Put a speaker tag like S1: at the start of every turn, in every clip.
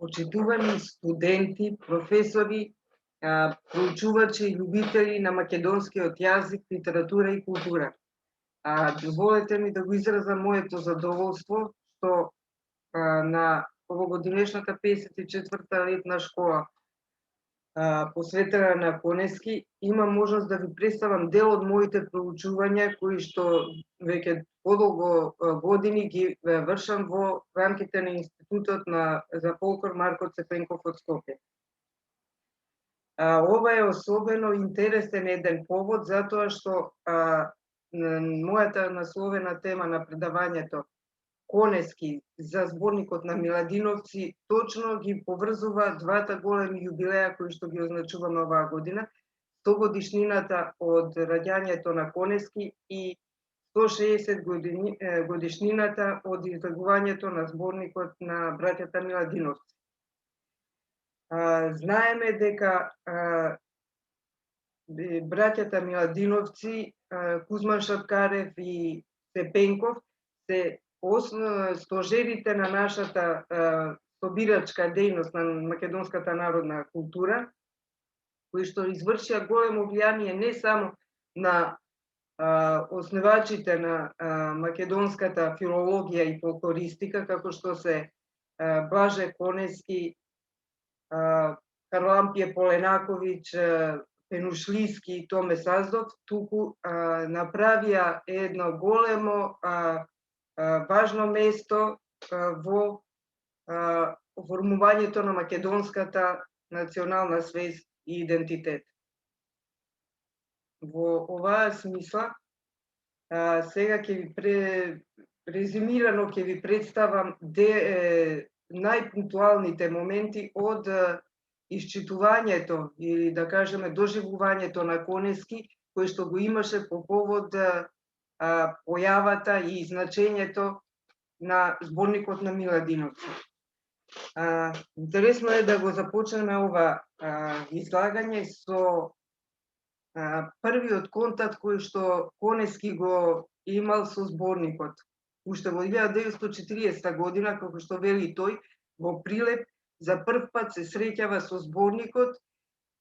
S1: почитувани студенти, професори, проучувачи и љубители на македонскиот јазик, литература и култура. Дозволете ми да го изразам моето задоволство што на овогодинешната 54-та летна школа посветена на Конески, имам можност да ви представам дел од моите проучувања кои што веќе подолго години ги вршам во рамките на Институтот за фолклор Марко Цепенков од Скопје. Ова е особено интересен еден повод затоа што мојата насловена тема на предавањето Конески за зборникот на Миладиновци точно ги поврзува двата големи јубилеа кои што ги означуваме оваа година, 100 годишнината од раѓањето на Конески и 160 годишнината од излегувањето на зборникот на браќата Миладиновци. Знаеме дека браќата Миладиновци, Кузман Шапкарев и Цепенков се стожерите на нашата собирачка дејност на македонската народна култура, кои што извршија големо влијание не само на основачите на македонската филологија и фолклористика, како што се Блаже Конески, Харлампие Поленаковиќ, Пенушлиски и Томе Саздов, туку направија едно големо важно место во формувањето на македонската национална свест и идентитет. Во оваа смисла, сега ќе ви резимирано ќе ви представам најпунктуалните моменти од исчитувањето или да кажеме доживувањето на Конески, кој што го имаше по повод појавата и значењето на зборникот на Миладиновци. Интересно е да го започнеме ова излагање со првиот контакт кој што Конески го имал со зборникот. Уште во 1940 година, како што вели тој, во Прилеп за прв пат се среќава со зборникот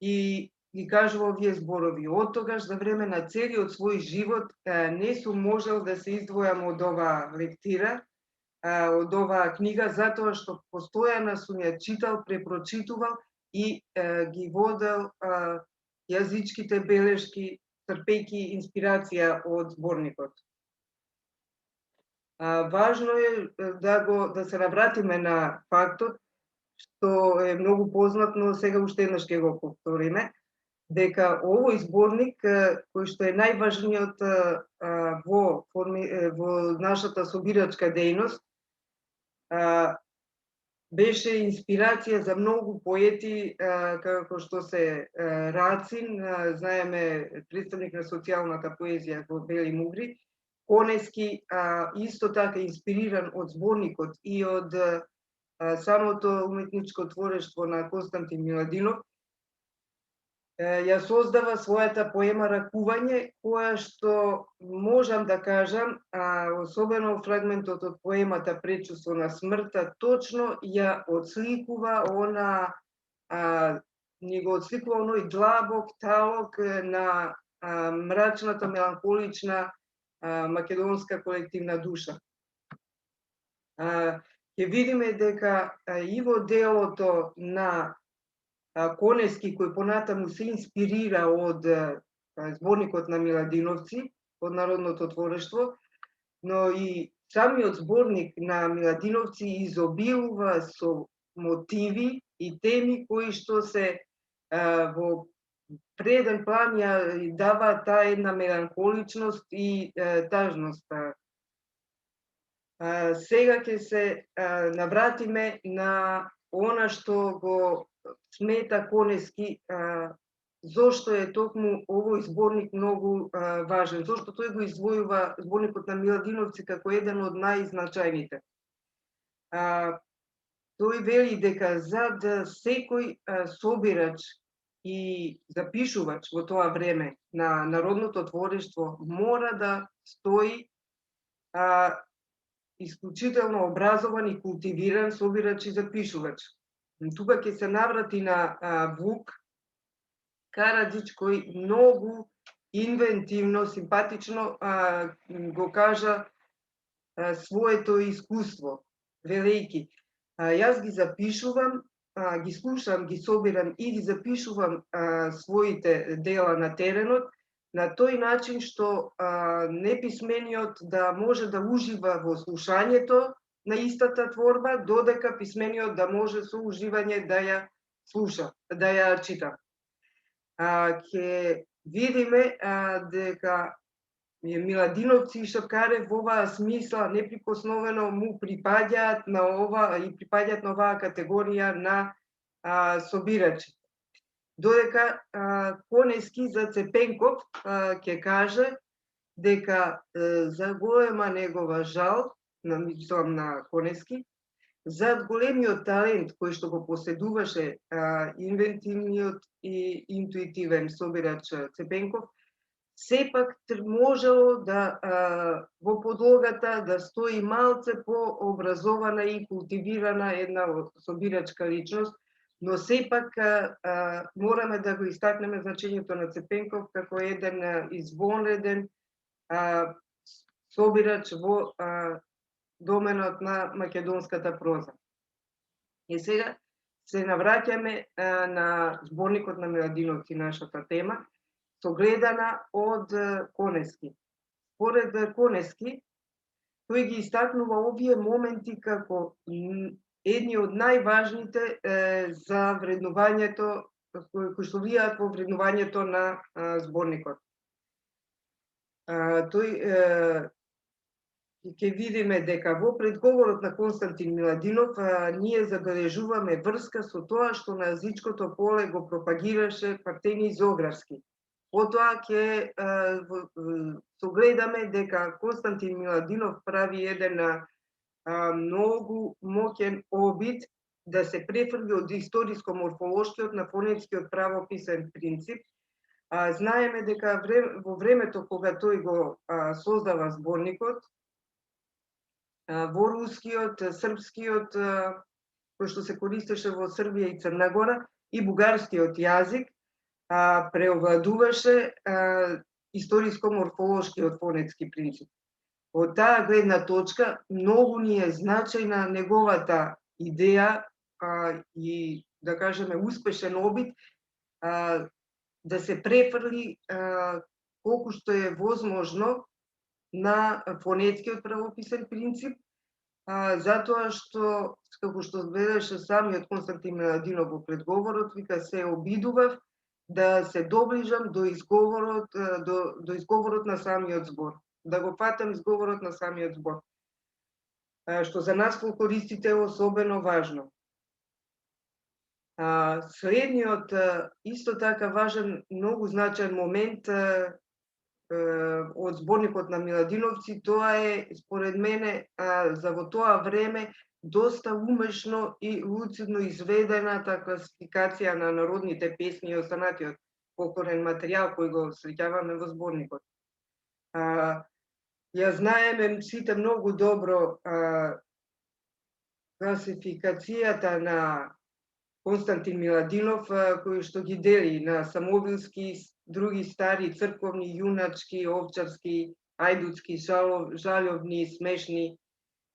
S1: и ги кажува овие зборови. Од тогаш за време на целиот свој живот не сум можел да се издвојам од оваа лектира, од оваа книга, затоа што постојано сум ја читал, препрочитувал и ги водел јазичките белешки, трпејќи инспирација од зборникот. Важно е да се навратиме на фактот, што е многу познат, но сега уште еднаш ќе го повториме, дека овој зборник, кој што е најважниот во нашата собирачка дејност, беше инспирација за многу поети, како што се Рацин, знаеме представник на социјалната поезија во Бели Мугри, Конески, исто така инспириран од зборникот и од самото уметничко творештво на Константин Миладинов, ја создава својата поема Ракување, која што можам да кажам, особено фрагментот од поемата Предчувство на смртта, точно ја отсликува ни го отсликува оној длабок талок на мрачната, меланхолична македонска колективна душа. Ќе видиме дека и во делото на Конески, кој понатаму се инспирира од зборникот на Миладиновци, од народното творештво, но и самиот зборник на Миладиновци изобилува со мотиви и теми кои што се во преден план ја дава таа една меланхоличност и тажност. Сега ќе се навратиме на она што го смета Конески, зошто е токму овој зборник многу важен, зошто тој го издвојува зборникот на Миладиновци како еден од најзначајните. Тој вели дека зад секој собирач и запишувач во тоа време на народното творештво мора да стои исклучително образован и култивиран собирач и запишувач. Тука ќе се наврати на Вук Караджич, кој многу инвентивно, симпатично го кажа своето искуство, велејќи јас ги запишувам, ги слушам, ги собирам и ги запишувам своите дела на теренот на тој начин што неписмениот да може да ужива во слушањето на истата творба, додека писмениот да може со уживање да ја слуша, да ја чита. Ќе видиме дека Миладиновци и Шапкарев во оваа смисла неприкосновено му припаѓаат на оваа категорија на собирачи. Додека Конески за Цепенков ќе каже дека за голема негова жал, мислам на Конески, зад големиот талент кој што го поседуваше инвентивниот и интуитивен собирач Цепенков, сепак можело да во подлогата да стои малце пообразована и култивирана една собирачка личност, но сепак мораме да го истакнеме значењето на Цепенков како еден извонреден собирач во доменот на македонската проза. И сега се навраќаме на зборникот на Миладиновци, нашата тема, согледана од Конески. Според Конески, тој ги истакнува овие моменти како едни од најважните за вреднувањето, кои што влијаат во вреднувањето на зборникот. Тој ќе видиме дека во предговорот на Константин Миладинов ние забележуваме врска со тоа што на јазичкото поле го пропагираше Партени Зографски. Потоа ќе согледаме дека Константин Миладинов прави еден многу моќен обид да се префрли од историско-морфолошкиот на фонетскиот правописен принцип. Знаеме дека во времето кога тој го создава зборникот, во рускиот, српскиот, кој што се користеше во Србија и Црна Гора, и бугарскиот јазик, преовладуваше историско-морфолошкиот фонетски принцип. Од таа гледна точка, многу ни е значајна неговата идеја и, да кажеме, успешен обид да се префрли колку што е возможно на фонетскиот правописен принцип, затоа што, како што гледаше самиот Константин Миладинов во предговорот, вика, се обидував да се доближам до изговорот на самиот збор, да го фатам изговорот на самиот збор, што за нас фолклористите е особено важно. Следниот, исто така важен, многу значаен момент од зборникот на Миладиновци, тоа е, според мене, за во тоа време доста умешно и луцидно изведената класификација на народните песни и останатиот фолклорен материјал кој го среќаваме во зборникот. Ја знаеме сите многу добро класификацијата на Константин Миладинов, кој што ги дели на самовилски, други стари црковни, јуначки, овчарски, ајдуцки, жалјовни, смешни,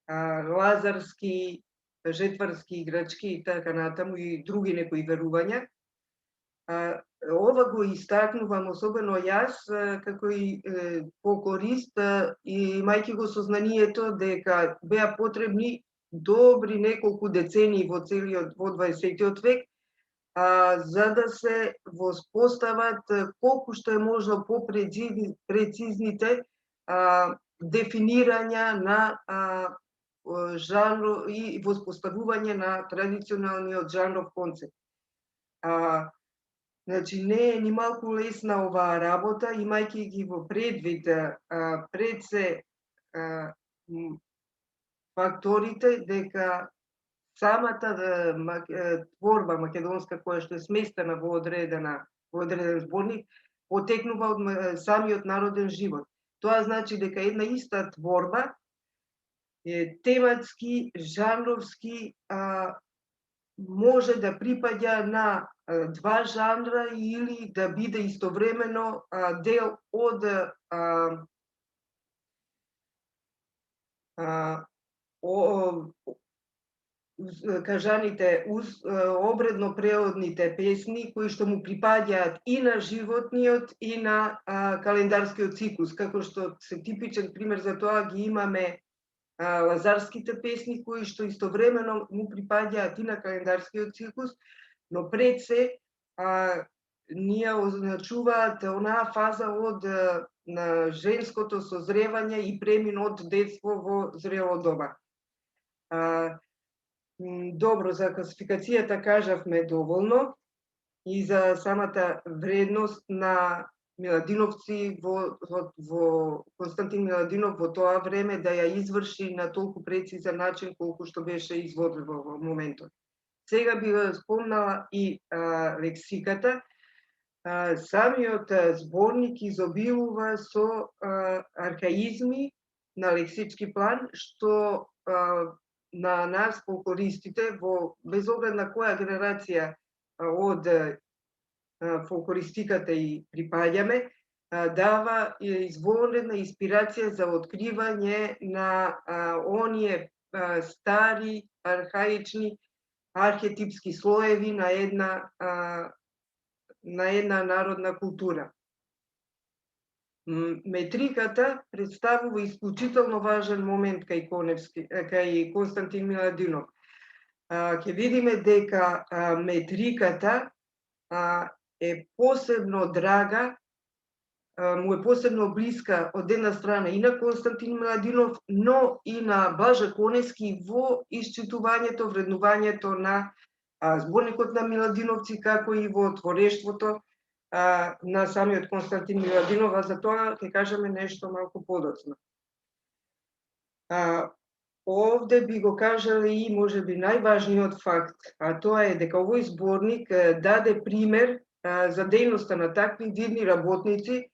S1: лазарски, жетварски, играчки и така натаму, и други некои верувања. Ова го истакнувам особено јас како и фолклорист, и имајќи го сознанието дека беа потребни добри неколку децении во целиот, во 20 век, за да се воспостават колку што е можно попрецизните дефинирања на жанр и воспоставување на традиционалниот жанров концепт. Значи, не е ни малку лесна оваа работа, имајќи ги во предвид пред се факторите дека самата творба македонска која што е сместена во одреден зборник потекнува од самиот народен живот. Тоа значи дека една иста творба е тематски, жанровски може да припаѓа на два жанра или да биде истовремено дел од кажаните обредно преводните песни кои што му припаѓаат и на животниот и на календарскиот циклус, како што се типичен пример за тоа ги имаме лазарските песни кои што истовремено му припаѓаат и на календарскиот циклус, но пред се ние означуваат онаа фаза од на женското созревање и премин од детство во зрело доба. Добро, за класификацијата кажавме доволно и за самата вредност на Миладиновци во Константин Миладинов во тоа време да ја изврши на толку прецизен начин колку што беше изводливо во моментот. Сега би го спомнала и лексиката. Самиот зборник изобилува со архаизми на лексички план, што на нас фолклористите, без оглед на која генерација од фолклористиката и припаѓаме, дава извонредна инспирација за откривање на оние стари, архаични, архетипски слоеви на една народна култура. Метриката представува исклучително важен момент кај Константин Миладинов. Ќе видиме дека метриката е посебно драга, му е посебно блиска од една страна и на Константин Миладинов, но и на Блажа Конески во исчитувањето, вреднувањето на зборникот на Миладиновци, како и во творештвото на самиот Константин Миладинов, а за тоа ќе кажеме нешто малку подоцна. Овде би го кажале и можеби најважниот факт, а тоа е дека овој зборник даде пример за дејноста на такви видни работници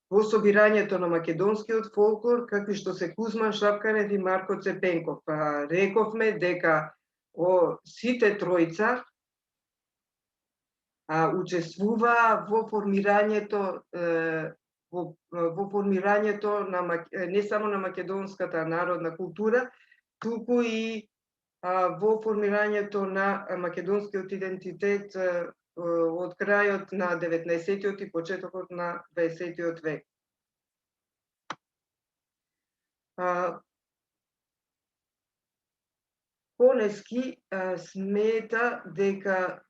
S1: во собирањето на македонскиот фолклор, какви што се Кузман Шапкарев и Марко Цепенков. Рековме дека сите тројца учествуваа во формирањето не само на македонската народна култура, туку и во формирањето на македонскиот идентитет од крајот на 19-тиот и почетокот на 20-тиот век. Конески смета дека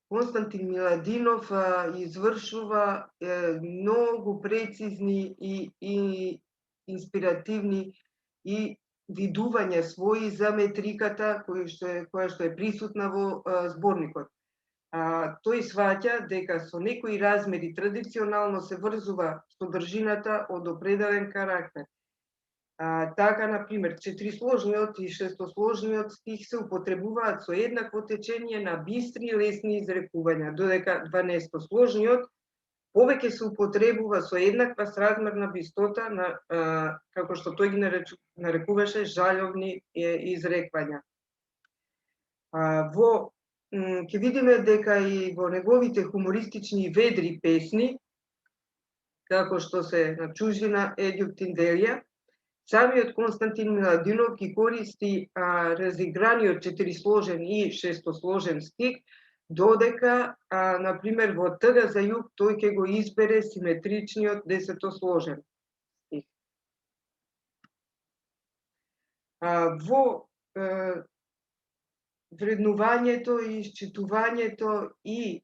S1: Константин Миладинов извршува многу прецизни и инспиративни и видувања своји за метриката која што е присутна во зборникот. Тој сваќа дека со некои размери традиционално се врзува содржината од определен карактер. Така, например, 4-сложниот и 6-сложниот стих се употребуваат со еднакво течение на бистри и лесни изрекувања, додека 12-сложниот повеќе се употребува со еднаква сразмерна бистота како што тој ги нарекуваше жаловни изреквања. Ќе видиме дека и во неговите хумористични и ведри песни, како што се На чужбина, Еѓупт, Инделија, самиот Константин Миладинов ги користи разиграниот 4-сложен и 6-сложен стих, додека, например, во Тга за југ тој ќе го избере симетричниот 10-сложен стих. Во вреднувањето и исчитувањето и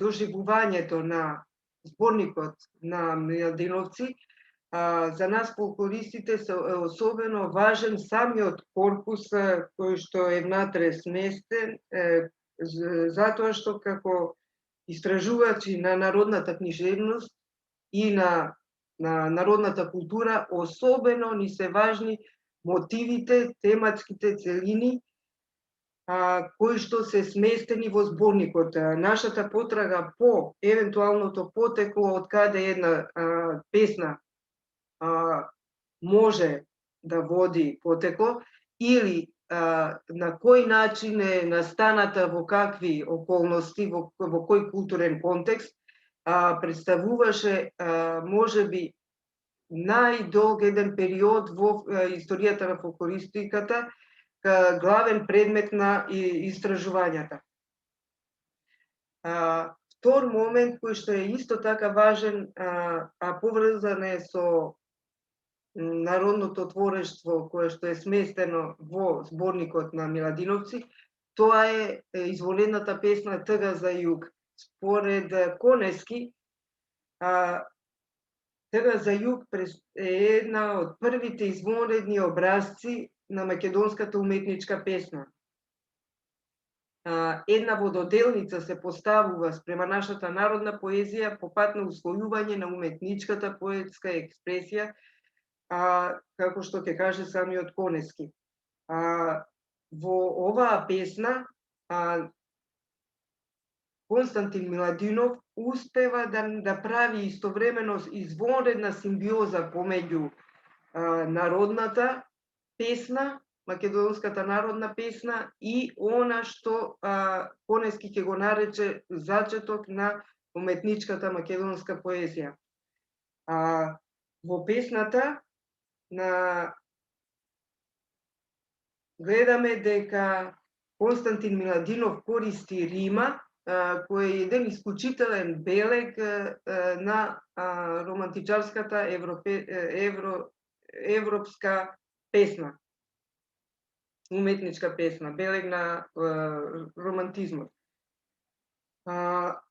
S1: доживувањето на зборникот на Миладиновци, за нас фолклористите се особено важен самиот корпус кој што е внатре сместен, затоа што како истражувачи на народната книжевност и на народната култура особено ни се важни мотивите, тематските целини кои што се сместени во зборникот. Нашата потрага по евентуалното потекло од каде една песна може да води потекло или на кој начин е настаната, во какви околности, во кој културен контекст, представуваше можеби најдолг еден период во историјата на фолклористиката, главен предмет на истражувањата. Втор момент кој што е исто така важен, поврзан е со народното творештво кое што е сместено во зборникот на Миладиновци, тоа е изволедната песна Тга за југ. Според Конески, Тга за југ е една од првите извонредни образци на македонската уметничка песна. Една вододелница се поставува спрема нашата народна поезија по пат на усвојување на уметничката поетска експресија, како што ќе каже самиот Конески. Во оваа песна Константин Миладинов успева да прави истовремено извонредна симбиоза помеѓу народната песна, македонската народна песна и она што Конески ќе го нарече зачеток на уметничката македонска поезија. Во песната гледаме дека Константин Миладинов користи рима, кој е еден исклучителен белег на романтичарската европска песна, уметничка песна, белег на романтизмот.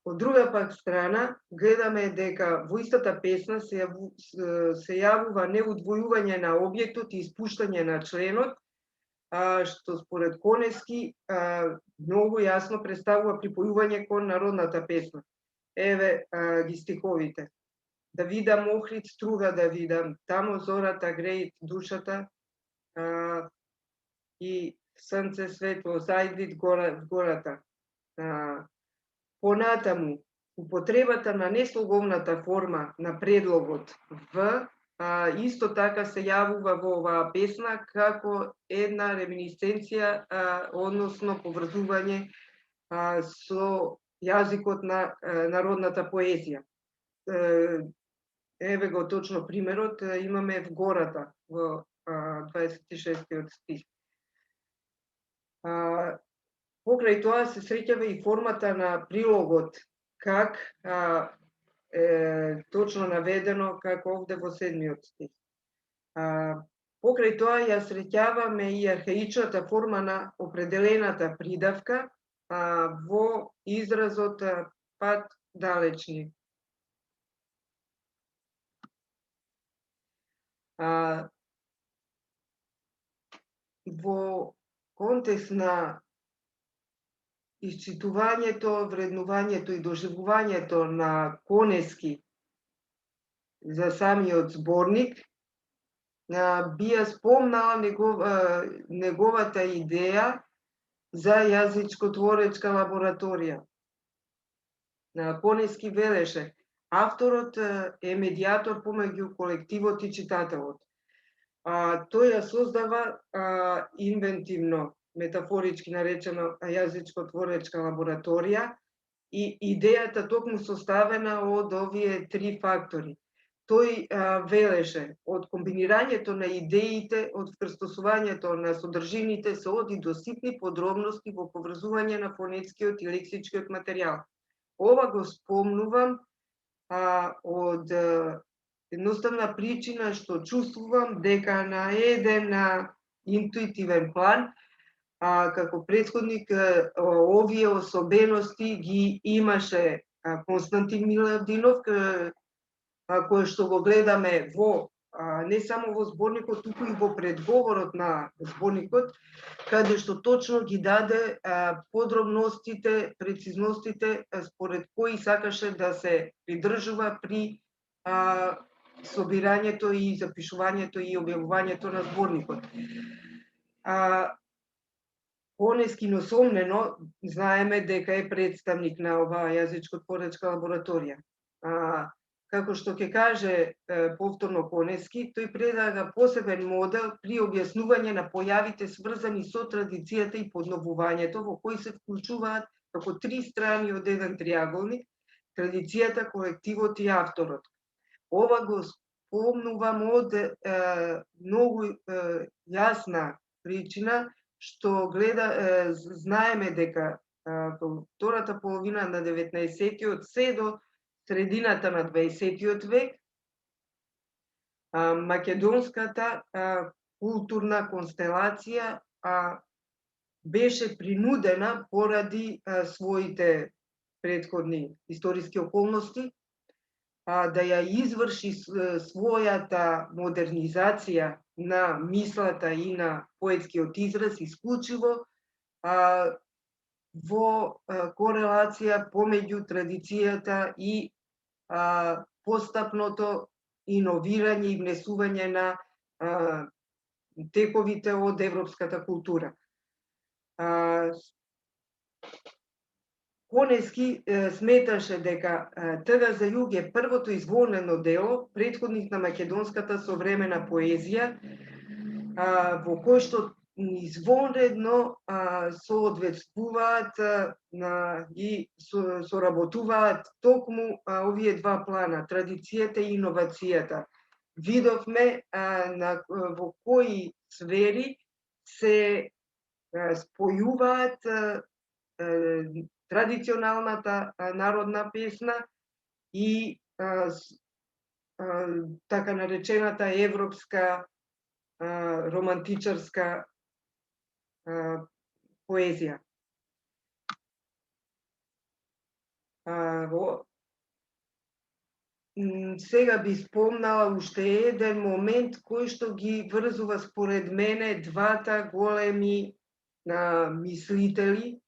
S1: Од друга пак страна, гледаме дека во истата песна се јавува неудвојување на објектот и испуштање на членот, што според Конески многу јасно представува припојување кон народната песна. Еве ги стиховите. Да видам Охрид, струга да видам, тамо зората греит душата и сонце светло зајдвид гората. Понатаму, употребата на неслоговната форма на предлогот В исто така се јавува во оваа песна како една реминисценција, односно поврзување со јазикот на народната поезија. Еве го точно примерот, имаме в гората во 26-тиот стих. Покрај тоа се среќава и формата на прилогот, как е точно наведено како овде во 7-тиот стих. Покрај тоа ја среќаваме и архаичната форма на определената придавка во изразот пат далечни. Во контекст на исчитувањето, вреднувањето и доживувањето на Конески за самиот зборник, би ја спомнала неговата идеја за јазичко-творечка лабораторија. Конески велеше, авторот е медијатор помеѓу колективот и читателот. Тој ја создава инвентивно, метафорички наречено јазичко-творечка лабораторија и идејата токму составена од овие три фактори. Тој велеше, од комбинирањето на идеите, од вкрстосувањето на содржините се оди до ситни подробности во поврзување на фонетскиот и лексичкиот материјал. Ова го спомнувам од едноставна причина што чувствувам дека на еден интуитивен план, како претходник, овие особености ги имаше Константин Миладинов, кој што го гледаме во не само во зборникот, туку и во предговорот на зборникот, каде што точно ги даде подробностите, прецизностите според кои сакаше да се придржува при собирањето и запишувањето и објавувањето на зборникот. Конески несомнено знаеме дека е представник на оваа јазичко-творечка лабораторија. како што ќе каже повторно Конески, тој предлага посебен модел при објаснување на појавите сврзани со традицијата и подновувањето, во кои се вклучуваат како три страни од еден триаголник, традицијата, колективот и авторот. Ова го спомнувам од многу јасна причина, што знаеме дека во втората половина на 19-тиот се до средината на 20-тиот век македонската културна констелација беше принудена поради своите претходни историски околности да ја изврши својата модернизација на мислата и на поетскиот израз исклучиво во корелација помеѓу традицијата и постапното иновирање и внесување на тековите од европската култура. Конески сметаше дека Тга за југ е првото изворено дело, претходник на македонската современа поезија, во кој што извонредно соодветствуваат и соработуваат токму овие два плана, традицијата и иновацијата. Видовме во кои сфери се спојуваат традиционалната народна песна и така наречената европска романтичарска поезија. Сега би спомнала уште еден момент кој што ги врзува според мене двата големи мислители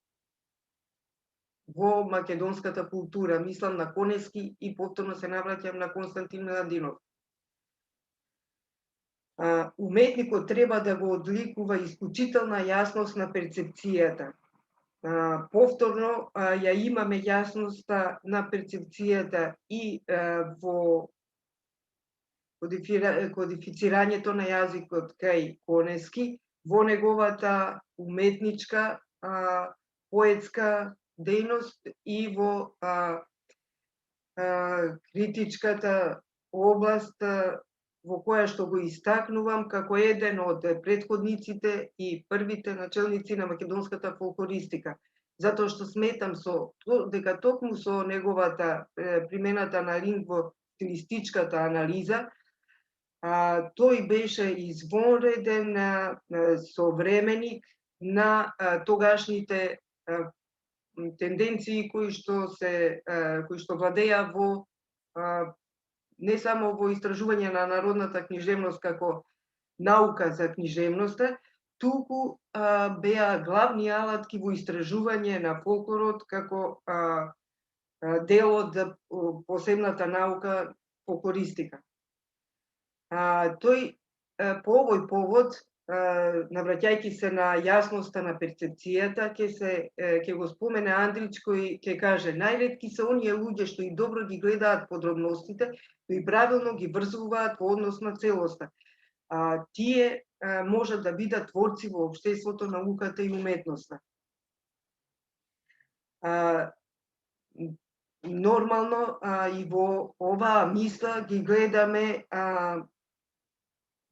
S1: во македонската култура. Мислам на Конески и повторно се навраќам на Константин Миладинов. Уметникот треба да го одликува исклучителна јасност на перцепцијата. Повторно ја имаме јасноста на перцепцијата и во кодифицирањето на јазикот кај Конески, во неговата уметничка, поетска дејност и во критичката област во која што го истакнувам како еден од претходниците и првите начелници на македонската фолклористика. Затоа што сметам дека токму со неговата примената на лингво-стилистичката анализа, тој беше извонреден современик на тогашните тенденции кои што владеа во не само во истражување на народната книжевност како наука за книжевноста, туку беа главни алатки во истражување на фолклорот како дел од посебната наука фолклористика. Тој по овој повод, навраќајќи се на јасноста на перцепцијата, ќе го спомене Андрич кој ќе каже: најретки се оние луѓе што и добро ги гледаат подробностите, но и правилно ги врзуваат во однос на целоста. Тие можат да бидат творци во општеството, науката и уметноста. Нормално и во оваа мисла ги гледаме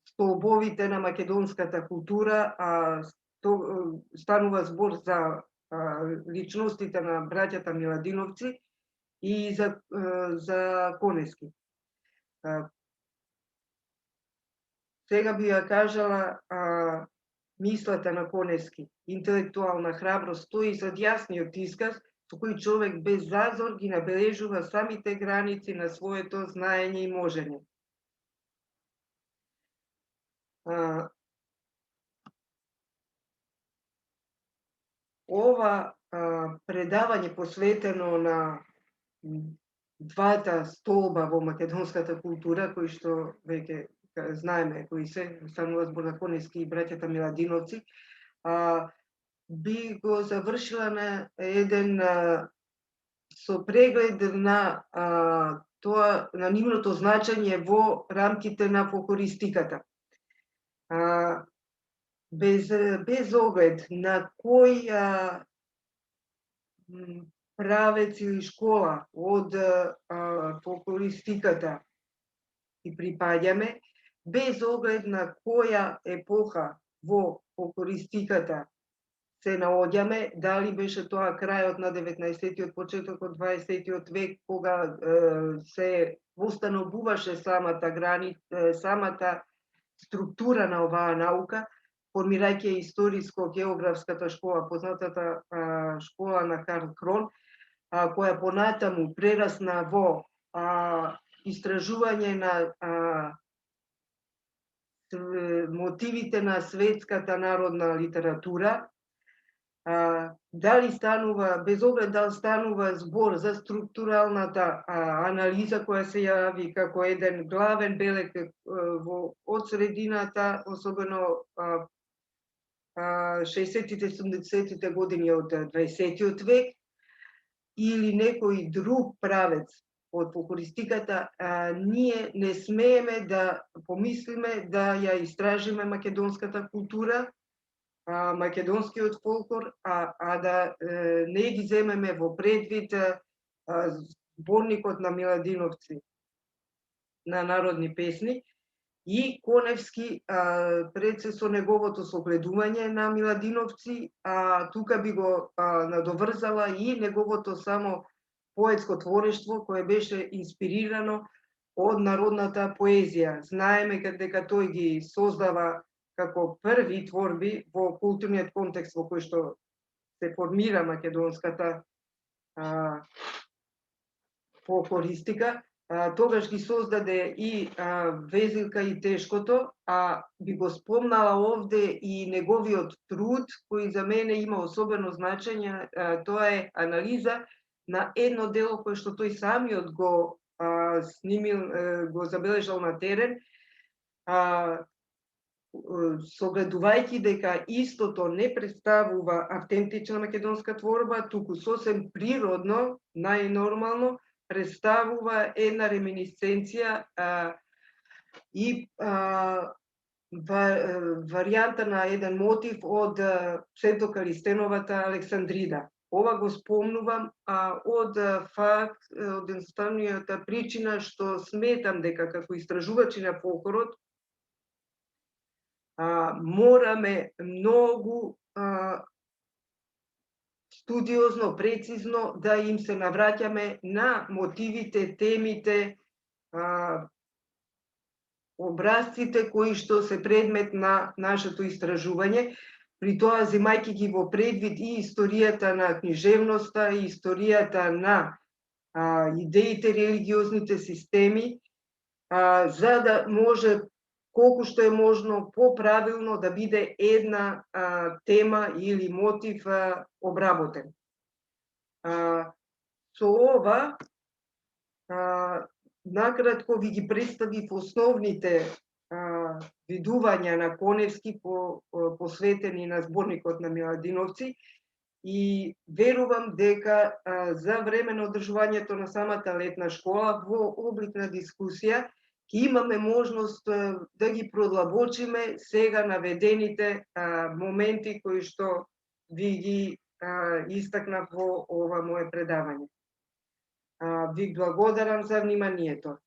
S1: столбовите на македонската култура, станува збор за личностите на браќата Миладиновци и за Конески. Сега би ја кажала мислата на Конески. Интелектуална храброст стои зад јасниот исказ со кој човек без зазор ги набележува самите граници на своето знаење и можење. Ова предавање посветено на двата столба во македонската култура, кои што веќе знаеме кои се, станува збор на Конески и браќата Миладиновци, би го завршила на еден со преглед на тоа на нивното значење во рамките на фолклористиката. Без оглед на кој правец или школа од фолклористиката и припаѓаме, без оглед на која епоха во фолклористиката се наоѓаме, дали беше тоа крајот на 19-тиот, почетокот 20-тиот век, кога се востановуваше самата структура на оваа наука, формирајќи историско-географската школа, познатата школа на Карл Крон, која понатаму прерасна во истражување на мотивите на светската народна литература, дали станува, без оглед дали станува збор за структуралната анализа која се јави како еден главен белег од средината, особено 60-70-тите години од 20-тиот век, или некој друг правец од фолклористиката, ние не смееме да помислиме да ја истражиме македонската култура, македонскиот фолклор, да не ги земеме во предвид зборникот на Миладиновци на народни песни и Коневски пред се со неговото согледување на Миладиновци, тука би го надоврзала и неговото само поетско творештво кое беше инспирирано од народната поезија. Знаеме дека тој ги создава како први творби во културниот контекст во кој што се формира македонската фолклористика, тогаш ги создаде и Везилка и Тешкото, би го спомнала овде и неговиот труд, кој за мене има особено значење, тоа е анализа на едно дело кое што тој самиот го снимил, го забележал на терен, согледувајќи дека истото не представува автентична македонска творба, туку сосем природно, најнормално, представува една реминисценција и варијанта на еден мотив од псевдокалистеновата Александрида. Ова го спомнувам од факт, од едноставниот причина што сметам дека како истражувачи на фолклорот мораме многу студиозно, прецизно да им се навраќаме на мотивите, темите, образците кои што се предмет на нашето истражување, при тоа земајќи ги во предвид и историјата на книжевноста, и историјата на идеите, религиозните системи, за да може колку што е можно поправилно да биде една тема или мотив обработен. Со ова накратко ви ги представив основните видувања на Коневски посветени на зборникот на Миладиновци и верувам дека за време на одржувањето на самата летна школа во облик на дискусија ќе имаме можност да ги продлабочиме сега наведените моменти кои што ви ги истакнав во ова мое предавање. Ви благодарам за вниманието.